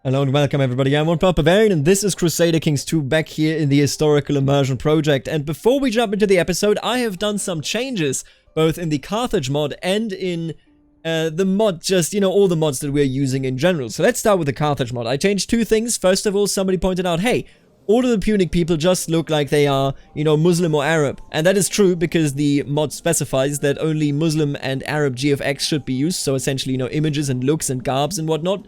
Hello and welcome everybody, I'm Barbarian and this is Crusader Kings 2 back here in the historical immersion project. And before we jump into the episode, I have done some changes both in the Carthage mod and in the mod, just, you know, all the mods that we're using in general. So let's start with the Carthage mod. I changed two things. First of all, somebody pointed out, hey, all of the Punic people just look like they are, you know, Muslim or Arab. And that is true because the mod specifies that only Muslim and Arab GFX should be used. So essentially, you know, images and looks and garbs and whatnot.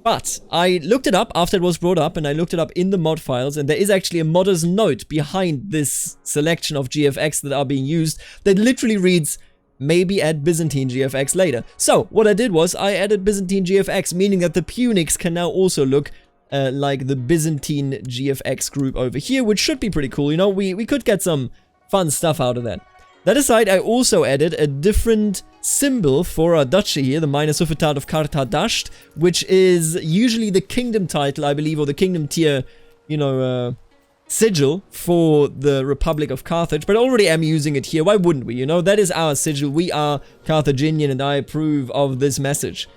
But I looked it up after it was brought up, and I looked it up in the mod files, and there is actually a modder's note behind this selection of GFX that are being used that literally reads, maybe add Byzantine GFX later. So what I did was I added Byzantine GFX, meaning that the Punics can now also look like the Byzantine GFX group over here, which should be pretty cool. You know, we could get some fun stuff out of that. That aside, I also added a different symbol for our duchy here, the Minor Suffetat of Carthage, which is usually the kingdom title, I believe, or the kingdom tier, you know, sigil for the Republic of Carthage. But I already am using it here. Why wouldn't we? You know, that is our sigil. We are Carthaginian, and I approve of this message.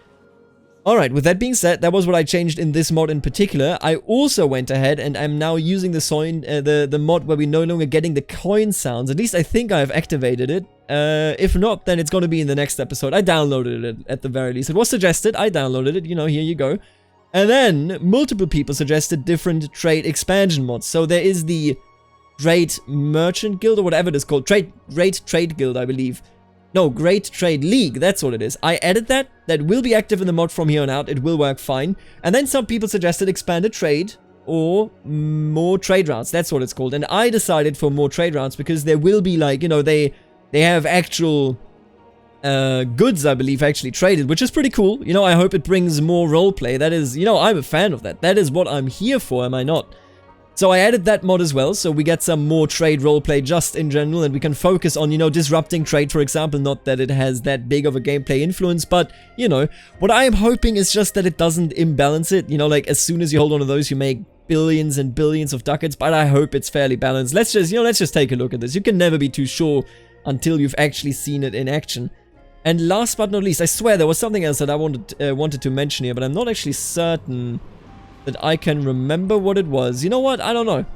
Alright, with that being said, that was what I changed in this mod in particular. I also went ahead and I'm now using the mod where we're no longer getting the coin sounds. At least I think I've activated it. If not, then it's going to be in the next episode. I downloaded it at the very least. It was suggested, I downloaded it, you know, here you go. And then, multiple people suggested different trade expansion mods. So there is the Great Merchant Guild, or whatever it is called. Great Trade Guild, I believe. No, Great Trade League, that's what it is. I added that. That will be active in the mod from here on out. It will work fine. And then some people suggested expanded trade or more trade routes. That's what it's called. And I decided for more trade routes because there will be, like, you know, they have actual goods, I believe, actually traded, which is pretty cool. You know, I hope it brings more roleplay. That is, you know, I'm a fan of that. That is what I'm here for, am I not? So I added that mod as well, so we get some more trade roleplay just in general, and we can focus on, you know, disrupting trade, for example. Not that it has that big of a gameplay influence, but, you know, what I am hoping is just that it doesn't imbalance it. You know, like, as soon as you hold on to those, you make billions and billions of ducats, but I hope it's fairly balanced. Let's just, you know, let's just take a look at this. You can never be too sure until you've actually seen it in action. And last but not least, I swear there was something else that I wanted to mention here, but I'm not actually certain that I can remember what it was. You know what? I don't know.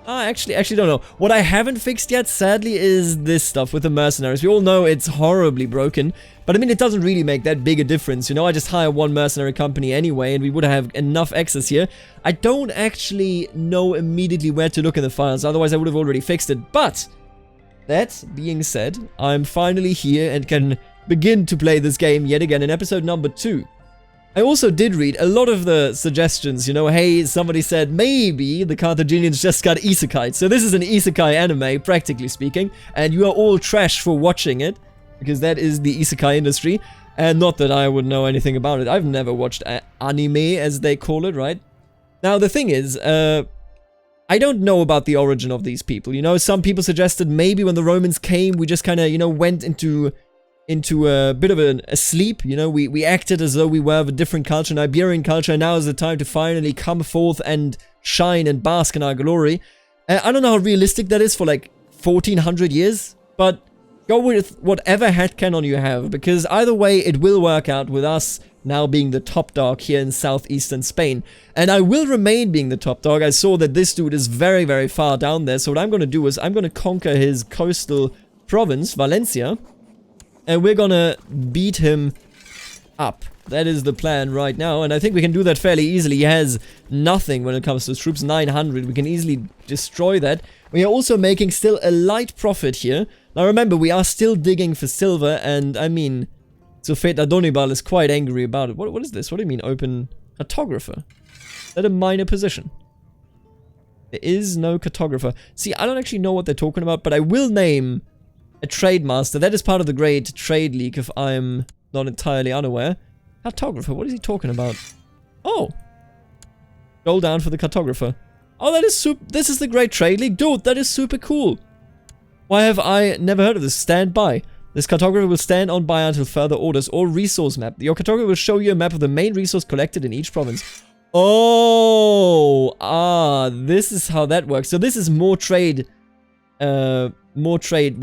I actually don't know. What I haven't fixed yet, sadly, is this stuff with the mercenaries. We all know it's horribly broken, but I mean, it doesn't really make that big a difference. You know, I just hire one mercenary company anyway, and we would have enough access here. I don't actually know immediately where to look in the files, otherwise I would have already fixed it. But that being said, I'm finally here and can begin to play this game yet again in episode number 2. I also did read a lot of the suggestions, you know, hey, somebody said maybe the Carthaginians just got isekai. So this is an isekai anime, practically speaking, and you are all trash for watching it, because that is the isekai industry, and not that I would know anything about it. I've never watched anime, as they call it, right? Now, the thing is, I don't know about the origin of these people, you know. Some people suggested maybe when the Romans came, we just kind of, you know, went into a bit of a sleep, you know, we acted as though we were of a different culture, an Iberian culture, and now is the time to finally come forth and shine and bask in our glory. I don't know how realistic that is for like 1400 years, but go with whatever headcanon you have, because either way it will work out with us now being the top dog here in southeastern Spain. And I will remain being the top dog. I saw that this dude is very, very far down there, so what I'm going to do is I'm going to conquer his coastal province, Valencia, and we're gonna beat him up. That is the plan right now, and I think we can do that fairly easily. He has nothing when it comes to his troops, 900. We can easily destroy that. We are also making still a light profit here. Now remember, we are still digging for silver, and I mean, Sufet Adonibaal is quite angry about it. What is this? What do you mean, open cartographer? Is that a minor position? There is no cartographer. See, I don't actually know what they're talking about, but I will name a trade master. That is part of the Great Trade League, if I'm not entirely unaware. Cartographer, what is he talking about? Oh! Roll down for the cartographer. Oh, that is super. This is the Great Trade League? Dude, that is super cool. Why have I never heard of this? Stand by. This cartographer will stand on by until further orders, or resource map. Your cartographer will show you a map of the main resource collected in each province. Oh! This is how that works. So this is more trade more trade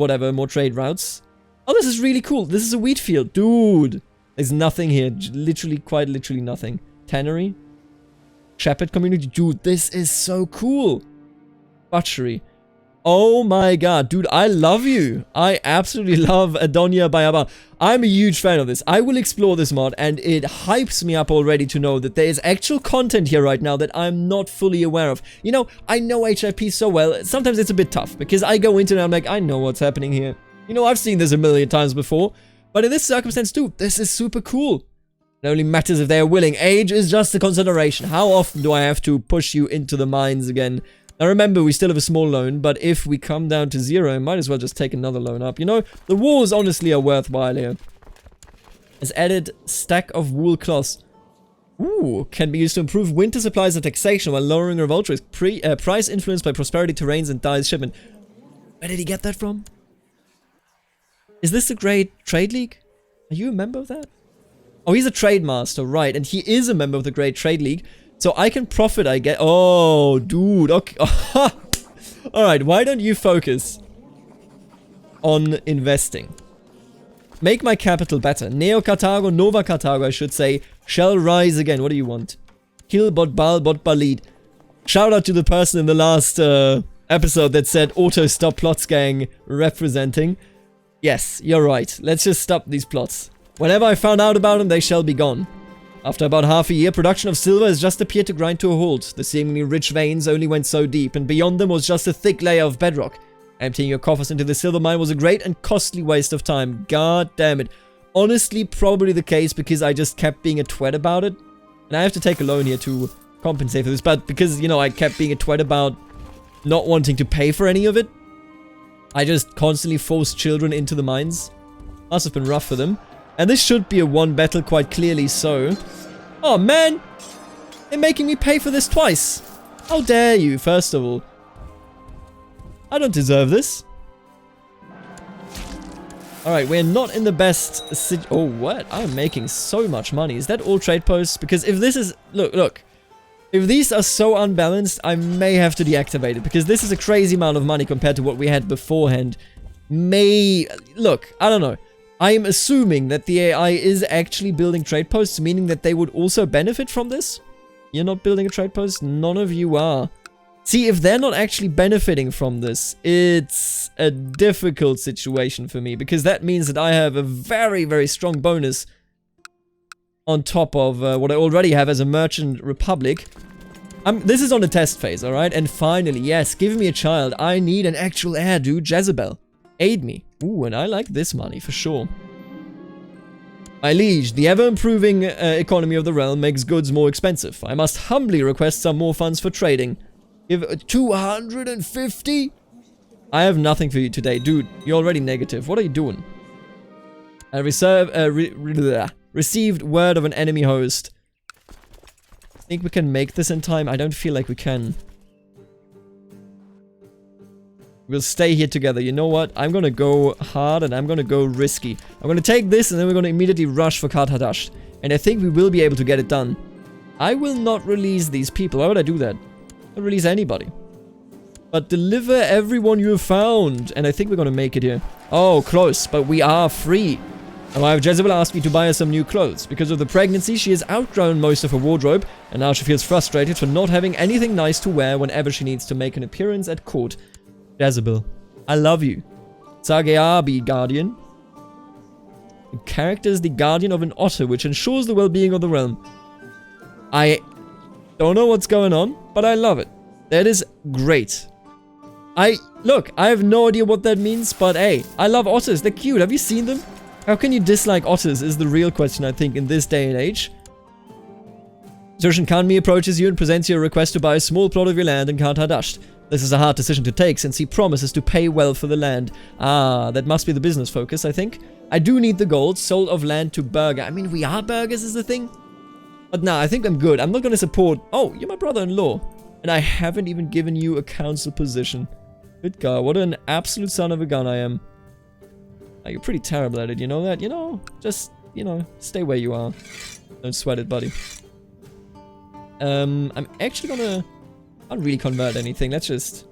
routes. Oh, this is really cool. This is a wheat field. Dude, there's nothing here. Literally, quite literally nothing. Tannery. shepherd community. Dude, this is so cool. Butchery. Oh my god, dude, I love you. I absolutely love Adonibaal. I'm a huge fan of this. I will explore this mod, and it hypes me up already to know that there is actual content here right now that I'm not fully aware of. You know, I know HIP so well, sometimes it's a bit tough, because I go into it and I'm like, I know what's happening here. You know, I've seen this a million times before, but in this circumstance too, this is super cool. It only matters if they are willing. Age is just a consideration. How often do I have to push you into the mines again? Now remember, we still have a small loan, but if we come down to 0, I might as well just take another loan up. You know, the wars honestly are worthwhile here. Has added stack of wool cloths. Ooh, can be used to improve winter supplies and taxation while lowering revolt risk. Price influenced by prosperity terrains and dies shipment. Where did he get that from? Is this the Great Trade League? Are you a member of that? Oh, he's a trade master, right, and he is a member of the Great Trade League. So I can profit, I get. Oh, dude. Okay. Alright, why don't you focus on investing? Make my capital better. Neo Carthago, Nova Carthago, I should say, shall rise again. What do you want? Kill bot bal bot balid. Shout out to the person in the last episode that said auto stop plots gang representing. Yes, you're right. Let's just stop these plots. Whenever I found out about them, they shall be gone. After about half a year, production of silver has just appeared to grind to a halt. The seemingly rich veins only went so deep, and beyond them was just a thick layer of bedrock. Emptying your coffers into the silver mine was a great and costly waste of time. God damn it. Honestly, probably the case because I just kept being a twat about it. And I have to take a loan here to compensate for this, but because, you know, I kept being a twat about not wanting to pay for any of it, I just constantly forced children into the mines. Must have been rough for them. And this should be a one battle, quite clearly so. Oh man! They're making me pay for this twice! How dare you, first of all. I don't deserve this. Alright, we're not in the best oh, what? I'm making so much money. Is that all trade posts? Because if this is... Look. If these are so unbalanced, I may have to deactivate it. Because this is a crazy amount of money compared to what we had beforehand. Look, I don't know. I am assuming that the AI is actually building trade posts, meaning that they would also benefit from this. You're not building a trade post? None of you are. See, if they're not actually benefiting from this, it's a difficult situation for me, because that means that I have a very, very strong bonus on top of what I already have as a merchant republic. This is on a test phase, alright? And finally, yes, give me a child. I need an actual heir, dude. Jezebel. Aid me. Ooh, and I like this money, for sure. My liege, the ever-improving economy of the realm makes goods more expensive. I must humbly request some more funds for trading. Give 250? I have nothing for you today. Dude, you're already negative. What are you doing? I received word of an enemy host. Think we can make this in time? I don't feel like we can. We'll stay here together. You know what? I'm gonna go hard and I'm gonna go risky. I'm gonna take this and then we're gonna immediately rush for Carthage. And I think we will be able to get it done. I will not release these people. Why would I do that? Not release anybody. But deliver everyone you have found. And I think we're gonna make it here. Oh, close. But we are free. And I have Jezebel asked me to buy her some new clothes. Because of the pregnancy, she has outgrown most of her wardrobe. And now she feels frustrated for not having anything nice to wear whenever she needs to make an appearance at court. Jezebel, I love you. Sageabi Guardian. The character is the guardian of an otter, which ensures the well-being of the realm. I don't know what's going on, but I love it. That is great. Look, I have no idea what that means, but hey, I love otters. They're cute. Have you seen them? How can you dislike otters is the real question, I think, in this day and age. Zertian Kanmi approaches you and presents you a request to buy a small plot of your land in Carthage. This is a hard decision to take, since he promises to pay well for the land. Ah, that must be the business focus, I think. I do need the gold. Sold of land to Burger. I mean, we are burgers is the thing. But nah, I think I'm good. I'm not gonna support... Oh, you're my brother-in-law. And I haven't even given you a council position. Good God, what an absolute son of a gun I am. Oh, you're pretty terrible at it, you know that? You know, just, you know, stay where you are. Don't sweat it, buddy. I'm actually gonna... I don't really convert anything. Let's just...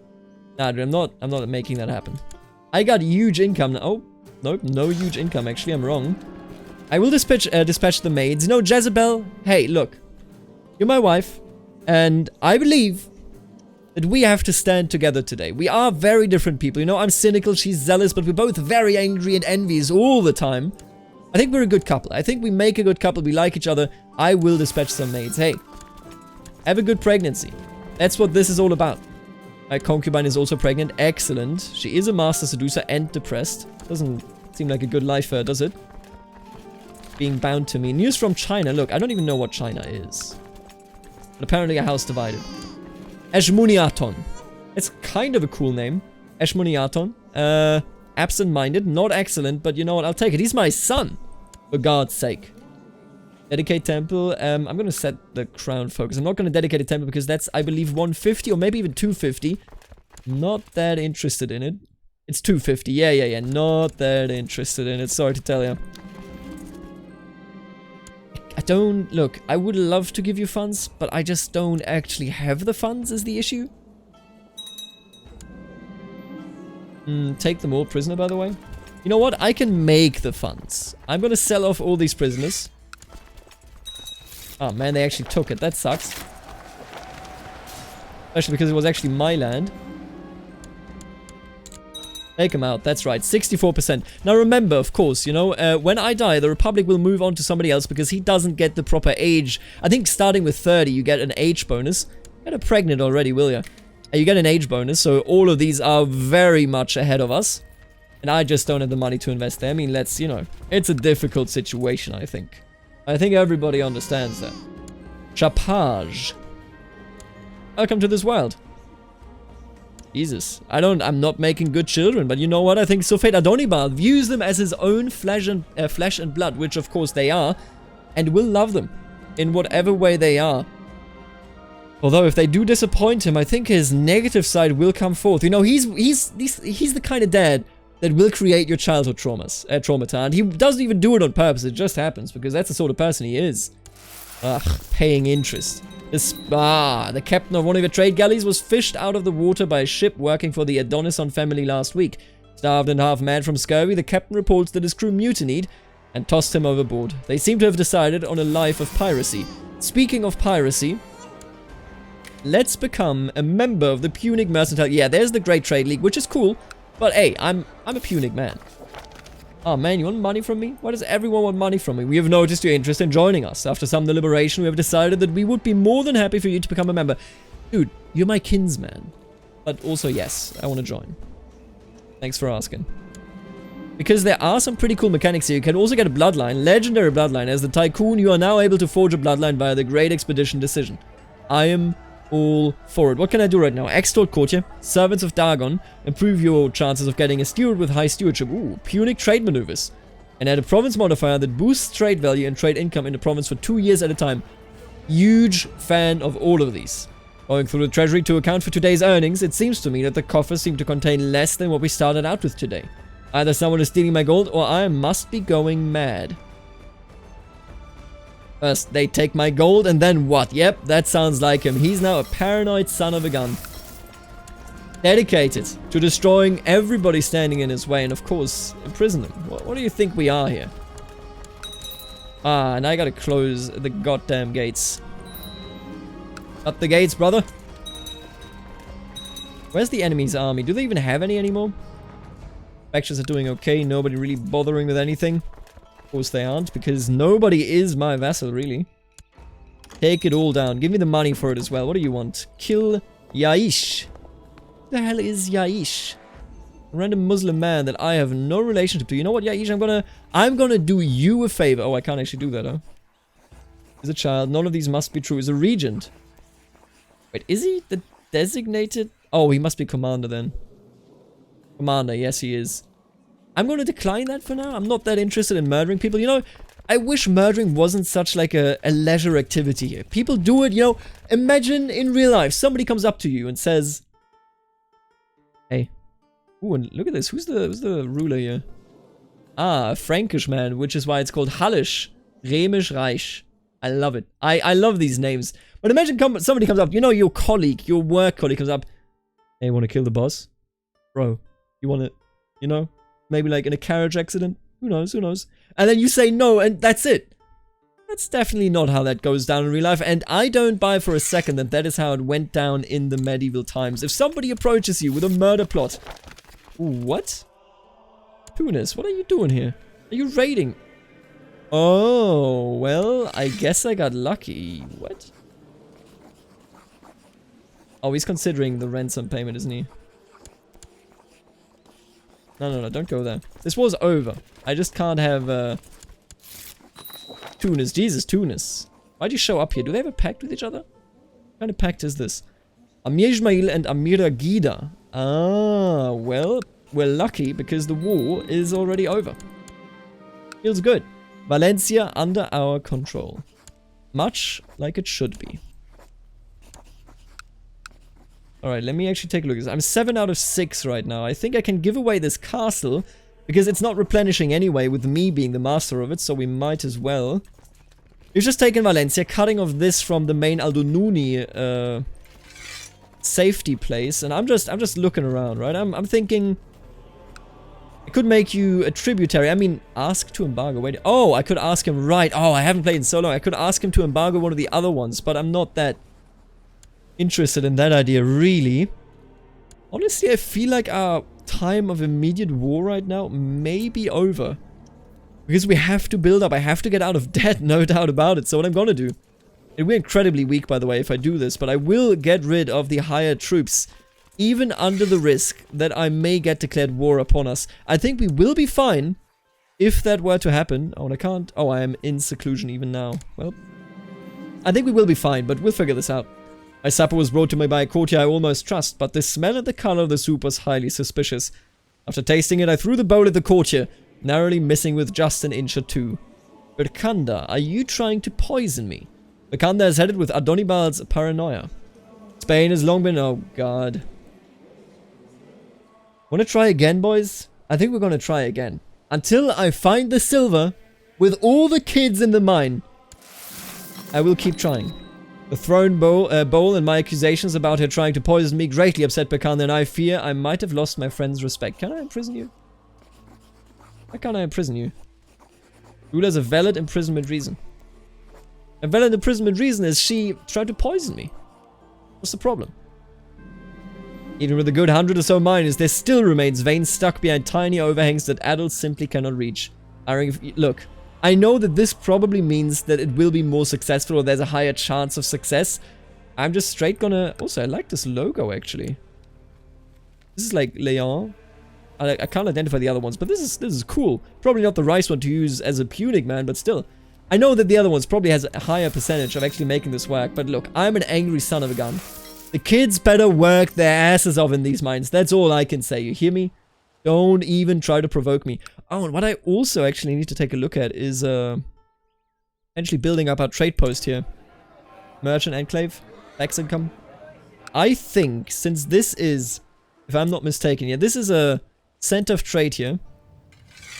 Nah, I'm not making that happen. I got huge income now. Oh, nope, no huge income. Actually, I'm wrong. I will dispatch the maids. No, Jezebel. Hey, look. You're my wife. And I believe that we have to stand together today. We are very different people. You know, I'm cynical, she's zealous, but we're both very angry and envious all the time. I think we're a good couple. I think we make a good couple. We like each other. I will dispatch some maids. Hey, have a good pregnancy. That's what this is all about. My concubine is also pregnant. Excellent. She is a master seducer and depressed. Doesn't seem like a good life for her, does it? Being bound to me. News from China. Look, I don't even know what China is. But apparently a house divided. Eshmuniaton. It's kind of a cool name. Eshmuniaton. Absent-minded. Not excellent, but you know what? I'll take it. He's my son. For God's sake. Dedicate temple. I'm going to set the crown focus. I'm not going to dedicate a temple because that's, I believe, 150 or maybe even 250. Not that interested in it. It's 250. Yeah. Not that interested in it. Sorry to tell you. I don't... Look, I would love to give you funds, but I just don't actually have the funds is the issue. Take them all prisoner, by the way. You know what? I can make the funds. I'm going to sell off all these prisoners. Oh man, they actually took it. That sucks. Especially because it was actually my land. Take them out. That's right. 64%. Now remember, of course, you know, when I die, the Republic will move on to somebody else because he doesn't get the proper age. I think starting with 30, you get an age bonus. Get her pregnant already, will ya? You get an age bonus, so all of these are very much ahead of us. And I just don't have the money to invest there. I mean, let's, you know, it's a difficult situation, I think. I think everybody understands that. Chapage. Welcome to this world. Jesus. I'm not making good children, but you know what? I think Sophet Adonibaal views them as his own flesh and blood, which of course they are, and will love them in whatever way they are. Although if they do disappoint him, I think his negative side will come forth. You know, he's the kind of dad that will create your childhood traumata, and he doesn't even do it on purpose. It just happens because that's the sort of person he is. Ugh, paying interest. The captain of one of your trade galleys was fished out of the water by a ship working for the Adonibaal family last week. Starved and half mad from scurvy, the captain reports that his crew mutinied and tossed him overboard. They seem to have decided on a life of piracy. Speaking of piracy, let's become a member of the Punic Mercantile. Yeah, there's the Great Trade League, which is cool. But hey, I'm a Punic man. Oh man, you want money from me? Why does everyone want money from me? We have noticed your interest in joining us. After some deliberation, we have decided that we would be more than happy for you to become a member. Dude, you're my kinsman. But also, yes, I want to join. Thanks for asking. Because there are some pretty cool mechanics here. You can also get a bloodline, legendary bloodline. As the tycoon, you are now able to forge a bloodline via the Great Expedition decision. I am all for it. What can I do right now? Extort courtier, servants of Dagon, improve your chances of getting a steward with high stewardship. Ooh, Punic trade maneuvers. And add a province modifier that boosts trade value and trade income in the province for 2 years at a time. Huge fan of all of these. Going through the treasury to account for today's earnings, it seems to me that the coffers seem to contain less than what we started out with today. Either someone is stealing my gold or I must be going mad. First, they take my gold, and then what? Yep, that sounds like him. He's now a paranoid son of a gun. Dedicated to destroying everybody standing in his way, and of course, imprison them. What do you think we are here? Ah, and I gotta close the goddamn gates. Shut the gates, brother. Where's the enemy's army? Do they even have any anymore? Factions are doing okay. Nobody really bothering with anything. Of course they aren't, because nobody is my vassal, really. Take it all down. Give me the money for it as well. What do you want? Kill Yaish. Who the hell is Yaish? A random Muslim man that I have no relationship to. You know what, Yaish? I'm gonna do you a favor. Oh, I can't actually do that, huh? He's a child. None of these must be true. He's a regent. Wait, is he the designated? Oh, he must be commander then. Commander, yes he is. I'm going to decline that for now. I'm not that interested in murdering people. You know, I wish murdering wasn't such like a leisure activity here. People do it, you know. Imagine in real life, somebody comes up to you and says, hey. Ooh, and look at this. Who's the ruler here? Ah, a Frankish man, which is why it's called Hallisch. Rhemisch Reich. I love it. I love these names. But imagine somebody comes up, you know, your colleague, your work colleague comes up. Hey, want to kill the boss? Bro, you want to, you know? Maybe like in a carriage accident. Who knows? Who knows? And then you say no, and that's it. That's definitely not how that goes down in real life, and I don't buy for a second that that is how it went down in the medieval times. If somebody approaches you with a murder plot... Ooh, what? Tunis, what are you doing here? Are you raiding? Oh, well, I guess I got lucky. What? Oh, he's considering the ransom payment, isn't he? No, don't go there. This war's over. I just can't have, Tunis. Jesus, Tunis. Why'd you show up here? Do they have a pact with each other? What kind of pact is this? Amir Ismail and Amira Gida. Ah, well, we're lucky because the war is already over. Feels good. Valencia under our control. Much like it should be. Alright, let me actually take a look at this. I'm 7 out of 6 right now. I think I can give away this castle because it's not replenishing anyway with me being the master of it, so we might as well. We've just taken Valencia, cutting off this from the main Aldonuni safety place, and I'm just looking around, right? I'm thinking I could make you a tributary. I mean, ask to embargo. Wait, oh, I could ask him, right? Oh, I haven't played in so long. I could ask him to embargo one of the other ones, but I'm not that interested in that idea, really. Honestly, I feel like our time of immediate war right now may be over. Because we have to build up. I have to get out of debt, no doubt about it. So what I'm gonna do... And we're incredibly weak, by the way, if I do this. But I will get rid of the hired troops. Even under the risk that I may get declared war upon us. I think we will be fine if that were to happen. Oh, and I can't... Oh, I am in seclusion even now. Well... I think we will be fine, but we'll figure this out. My supper was brought to me by a courtier I almost trust, but the smell and the color of the soup was highly suspicious. After tasting it, I threw the bowl at the courtier, narrowly missing with just an inch or two. Berkanda, are you trying to poison me? Berkanda is headed with Adonibaal's paranoia. Spain has long been... Oh, God. Wanna try again, boys? I think we're gonna try again. Until I find the silver, with all the kids in the mine, I will keep trying. The throne bowl and my accusations about her trying to poison me greatly upset Berkanda, and I fear I might have lost my friend's respect. Can I imprison you? Why can't I imprison you? Rule has a valid imprisonment reason. A valid imprisonment reason is she tried to poison me. What's the problem? Even with a good 100 or so miners, there still remains veins stuck behind tiny overhangs that adults simply cannot reach. Look, I know that this probably means that it will be more successful or there's a higher chance of success. I'm just straight gonna... Also, I like this logo, actually. This is like Leon. I can't identify the other ones, but this is cool. Probably not the right one to use as a Punic man, but still. I know that the other ones probably has a higher percentage of actually making this work, but look, I'm an angry son of a gun. The kids better work their asses off in these mines. That's all I can say. You hear me? Don't even try to provoke me. Oh, and what I also actually need to take a look at is potentially building up our trade post here. Merchant Enclave. Tax income. I think, since this is, if I'm not mistaken, yeah, this is a center of trade here.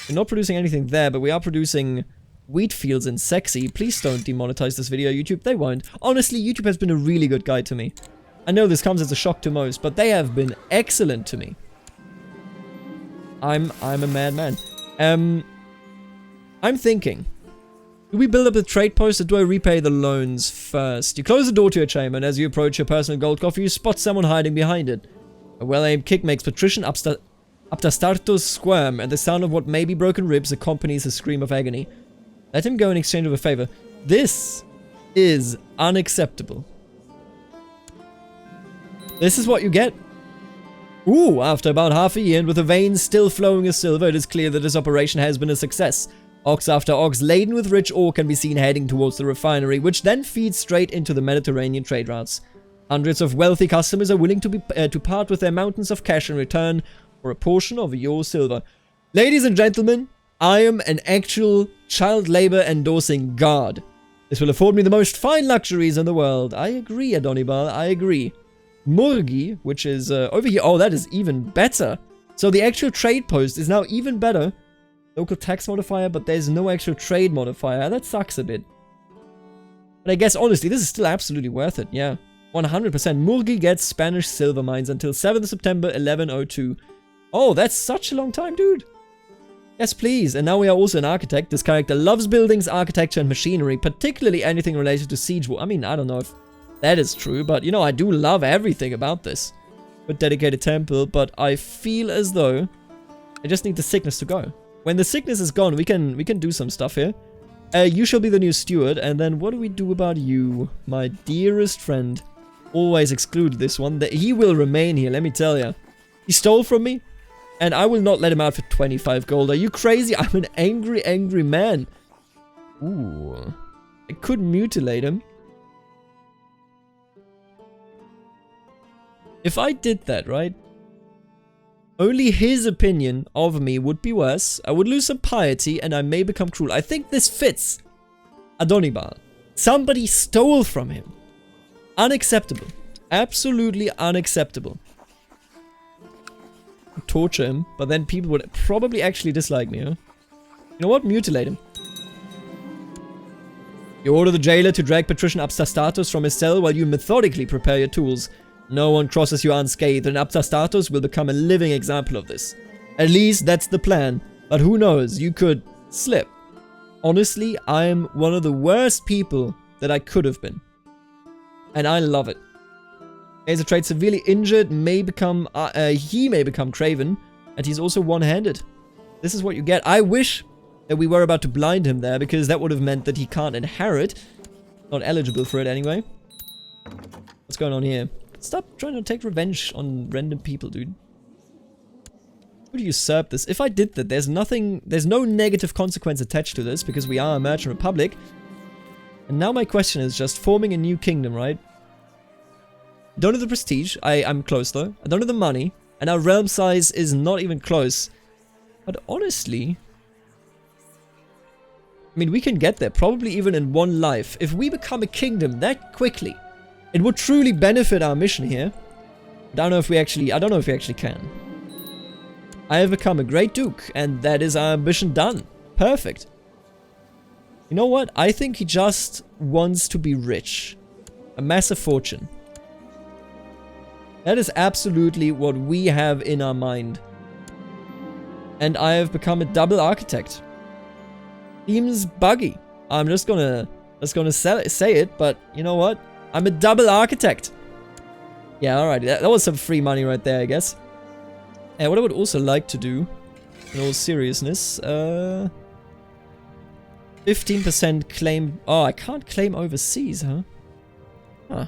We're not producing anything there, but we are producing wheat fields in Sexy. Please don't demonetize this video, YouTube. They won't. Honestly, YouTube has been a really good guide to me. I know this comes as a shock to most, but they have been excellent to me. I'm a madman. I'm thinking, do we build up the trade post or do I repay the loans first? You close the door to your chamber, and as you approach your personal gold coffer, you spot someone hiding behind it. A well-aimed kick makes Patrician Upstartos squirm, and the sound of what may be broken ribs accompanies a scream of agony. Let him go in exchange of a favor. This is unacceptable. This is what you get. Ooh, after about half a year and with the veins still flowing as silver, it is clear that this operation has been a success. Ox after ox laden with rich ore can be seen heading towards the refinery, which then feeds straight into the Mediterranean trade routes. Hundreds of wealthy customers are willing to part with their mountains of cash in return for a portion of your silver. Ladies and gentlemen, I am an actual child labor endorsing god. This will afford me the most fine luxuries in the world. I agree, Adonibaal, I agree. Murgi, which is over here. Oh, that is even better. So the actual trade post is now even better. Local tax modifier, but there's no actual trade modifier. That sucks a bit. But I guess, honestly, this is still absolutely worth it. Yeah, 100%. Murgi gets Spanish silver mines until 7th September 1102. Oh, that's such a long time, dude. Yes, please. And now we are also an architect. This character loves buildings, architecture, and machinery, particularly anything related to siege war. I mean, I don't know if that is true, but, you know, I do love everything about this. With dedicated temple, but I feel as though I just need the sickness to go. When the sickness is gone, we can do some stuff here. You shall be the new steward, and then what do we do about you? My dearest friend. Always exclude this one. He will remain here, let me tell you. He stole from me, and I will not let him out for 25 gold. Are you crazy? I'm an angry, angry man. Ooh. I could mutilate him. If I did that, right? Only his opinion of me would be worse. I would lose some piety and I may become cruel. I think this fits. Adonibaal. Somebody stole from him. Unacceptable. Absolutely unacceptable. Torture him, but then people would probably actually dislike me, huh? You know what? Mutilate him. You order the jailer to drag patrician Abstastatus from his cell while you methodically prepare your tools. No one crosses you unscathed, and Abstastatus will become a living example of this. At least that's the plan, but who knows, you could slip. Honestly, I'm one of the worst people that I could have been. And I love it. As a trait severely injured, he may become craven, and he's also one-handed. This is what you get. I wish that we were about to blind him there, because that would have meant that he can't inherit. Not eligible for it anyway. What's going on here? Stop trying to take revenge on random people, dude. Would usurp this? If I did that, there's no negative consequence attached to this, because we are a merchant republic. And now my question is just forming a new kingdom, right? I don't have the prestige. I'm close though. I don't have the money. And our realm size is not even close. But honestly, I mean, we can get there, probably even in one life. If we become a kingdom that quickly, it would truly benefit our mission here. I don't know if we actually can. I have become a great duke, and that is our ambition done. Perfect. You know what? I think he just wants to be rich. A massive fortune. That is absolutely what we have in our mind. And I have become a double architect. Seems buggy. I'm just gonna say it, but you know what? I'm a double architect. Yeah, alright. That was some free money right there, I guess. And what I would also like to do, in all seriousness, 15% claim. Oh, I can't claim overseas, huh? Huh.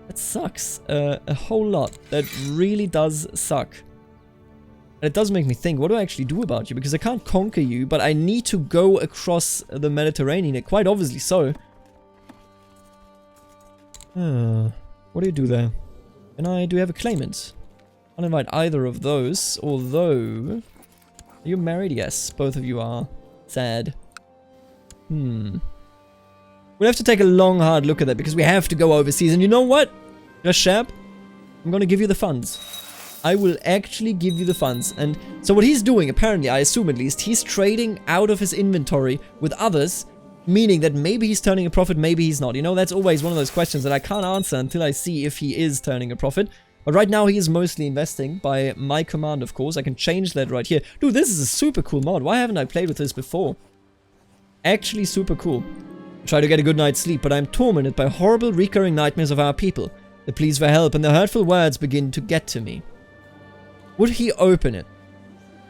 That sucks. A whole lot. That really does suck. And it does make me think, what do I actually do about you? Because I can't conquer you, but I need to go across the Mediterranean. Quite obviously so. What do you do there? Do you have a claimant? I'll invite either of those, although... Are you married? Yes, both of you are. Sad. We'll have to take a long, hard look at that, because we have to go overseas. And you know what? Just Shab, I'm gonna give you the funds. I will actually give you the funds. And so what he's doing, apparently, I assume at least, he's trading out of his inventory with others, meaning that maybe he's turning a profit, maybe he's not. You know, that's always one of those questions that I can't answer until I see if he is turning a profit. But right now he is mostly investing by my command, of course. I can change that right here. Dude, this is a super cool mod. Why haven't I played with this before? Actually super cool. I try to get a good night's sleep, but I'm tormented by horrible recurring nightmares of our people. The pleas for help and the hurtful words begin to get to me. Would he open it?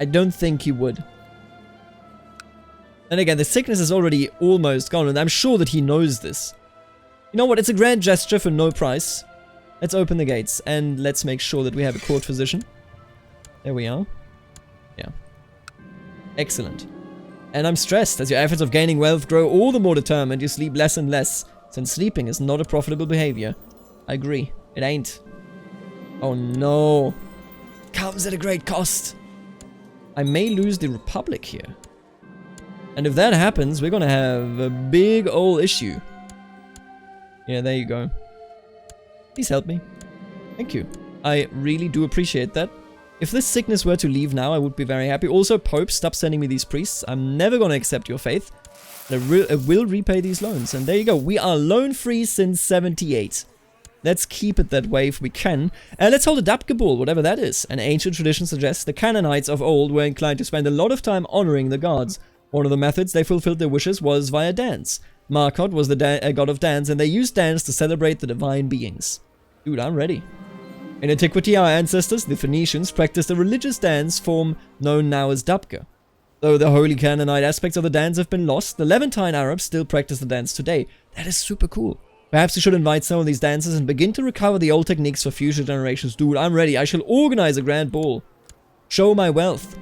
I don't think he would. And again, the sickness is already almost gone, and I'm sure that he knows this. You know what? It's a grand gesture for no price. Let's open the gates, and let's make sure that we have a court physician. There we are. Yeah. Excellent. And I'm stressed. As your efforts of gaining wealth grow all the more determined, you sleep less and less, since sleeping is not a profitable behavior. I agree. It ain't. Oh no. Comes at a great cost. I may lose the Republic here. And if that happens, we're gonna have a big old issue. Yeah, there you go. Please help me. Thank you. I really do appreciate that. If this sickness were to leave now, I would be very happy. Also, Pope, stop sending me these priests. I'm never gonna accept your faith. I will repay these loans. And there you go. We are loan free since 78. Let's keep it that way if we can. Let's hold a Adonibaal, whatever that is. An ancient tradition suggests the Canaanites of old were inclined to spend a lot of time honoring the gods. One of the methods they fulfilled their wishes was via dance. Markot was the god of dance, and they used dance to celebrate the divine beings. Dude, I'm ready. In antiquity, our ancestors, the Phoenicians, practiced a religious dance form known now as Dabka. Though the holy Canaanite aspects of the dance have been lost, the Levantine Arabs still practice the dance today. That is super cool. Perhaps we should invite some of these dancers and begin to recover the old techniques for future generations. Dude, I'm ready. I shall organize a grand ball. Show my wealth.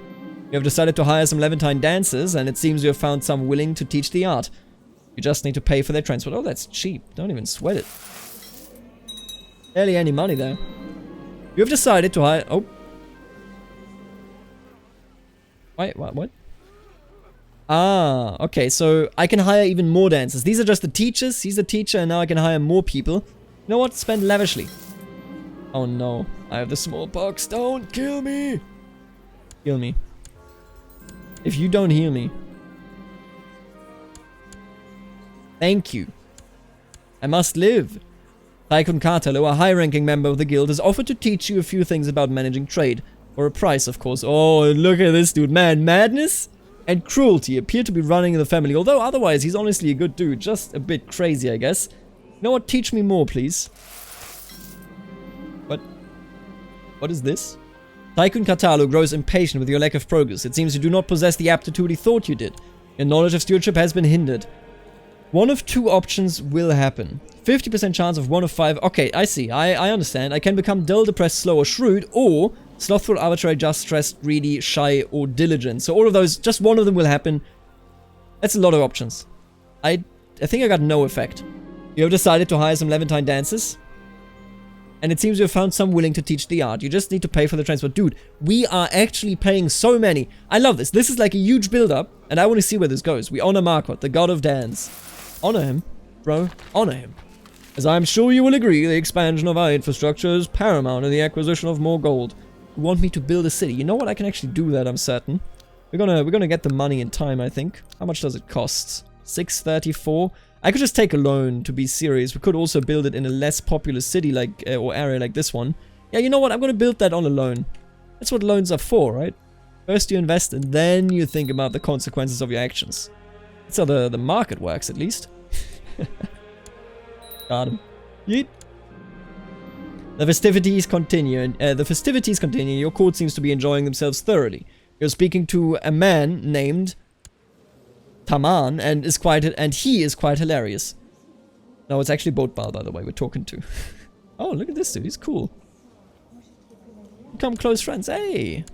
You have decided to hire some Levantine dancers, and it seems you have found some willing to teach the art. You just need to pay for their transport. Oh, that's cheap. Don't even sweat it. Barely any money there. You have decided to hire... Oh. Wait, what? Ah, okay, so I can hire even more dancers. These are just the teachers. He's the teacher, and now I can hire more people. You know what? Spend lavishly. Oh no, I have the smallpox. Don't kill me. Heal me. If you don't heal me. Thank you. I must live. Ck2, a high-ranking member of the guild, has offered to teach you a few things about managing trade. For a price, of course. Oh, look at this dude, man. Madness and cruelty appear to be running in the family, although otherwise he's honestly a good dude. Just a bit crazy, I guess. You know what? Teach me more, please. What is this? Ck2 grows impatient with your lack of progress. It seems you do not possess the aptitude he thought you did. Your knowledge of stewardship has been hindered. One of two options will happen. 50% chance of 1 of 5. Okay, I see. I understand. I can become dull, depressed, slow, or shrewd, or slothful, arbitrary, just, stressed, greedy, shy, or diligent. So all of those, just one of them will happen. That's a lot of options. I think I got no effect. You have decided to hire some Levantine dancers. And it seems you have found some willing to teach the art. You just need to pay for the transport. Dude, we are actually paying so many. I love this. This is like a huge build-up, and I want to see where this goes. We honor Markot, the god of dance. Honor him, bro. Honor him. As I'm sure you will agree, the expansion of our infrastructure is paramount in the acquisition of more gold. You want me to build a city? You know what? I can actually do that, I'm certain. We're gonna get the money in time, I think. How much does it cost? 634. I could just take a loan, to be serious. We could also build it in a less populous city like or area like this one. Yeah, you know what? I'm gonna build that on a loan. That's what loans are for, right? First you invest and then you think about the consequences of your actions. That's how the market works, at least. Got him. Yeet. The festivities continue. Your court seems to be enjoying themselves thoroughly. You're speaking to a man named Taman, and he is quite hilarious. No, it's actually Boatbal, by the way, we're talking to. Oh, look at this dude, he's cool. Become close friends. Hey!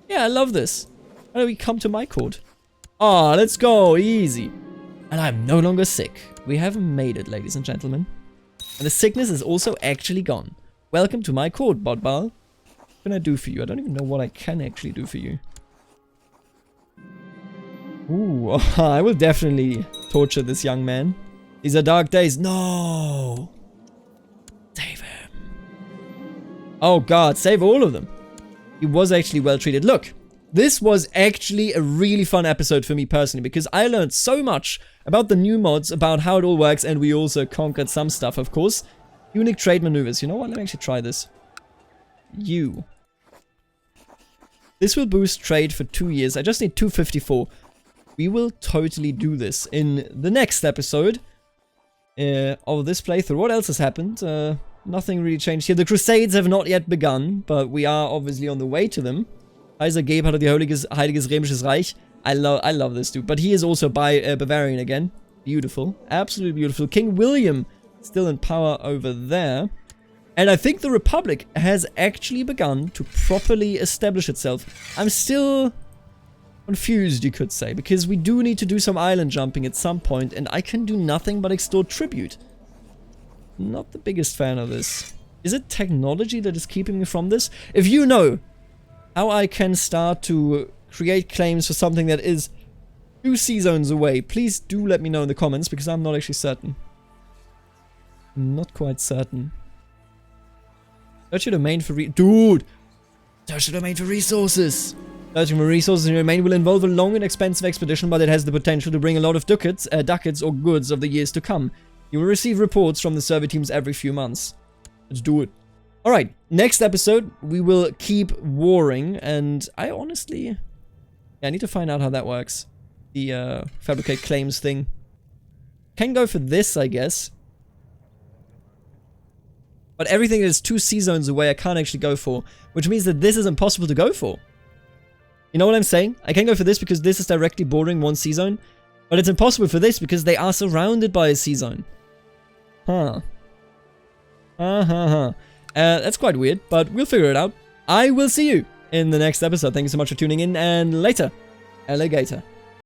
Yeah, I love this. Why don't we come to my court? Ah, let's go, easy. And I'm no longer sick. We have made it, ladies and gentlemen. And the sickness is also actually gone. Welcome to my court, Boatbal. What can I do for you? I don't even know what I can actually do for you. Ooh, I will definitely torture this young man. These are dark days. No! Save him. Oh god, save all of them. He was actually well treated. Look, this was actually a really fun episode for me personally because I learned so much about the new mods, about how it all works, and we also conquered some stuff, of course. Unique trade maneuvers. You know what? Let me actually try this. This will boost trade for 2 years. I just need 254. We will totally do this in the next episode of this playthrough. What else has happened? Nothing really changed here. The Crusades have not yet begun, but we are obviously on the way to them. Kaiser Gabe hatte die Heiliges Römisches Reich. I love this dude. But he is also Bavarian again. Beautiful. Absolutely beautiful. King William still in power over there. And I think the Republic has actually begun to properly establish itself. I'm still confused, you could say, because we do need to do some island jumping at some point, and I can do nothing but extort tribute. Not the biggest fan of this. Is it technology that is keeping me from this? If you know how I can start to create claims for something that is 2 sea zones away, please do let me know in the comments, because I'm not actually certain. Not quite certain. Search your domain for Dude! Search your domain for resources! Searching for resources in your domain will involve a long and expensive expedition, but it has the potential to bring a lot of ducats or goods of the years to come. You will receive reports from the survey teams every few months. Let's do it. Alright, next episode, we will keep warring, and I honestly... Yeah, I need to find out how that works. The, fabricate claims thing. Can go for this, I guess. But everything that is 2 sea zones away, I can't actually go for. Which means that this is impossible to go for. You know what I'm saying? I can go for this because this is directly bordering 1 sea zone. But it's impossible for this because they are surrounded by a sea zone. Huh. That's quite weird, but we'll figure it out. I will see you in the next episode. Thank you so much for tuning in, and later, alligator.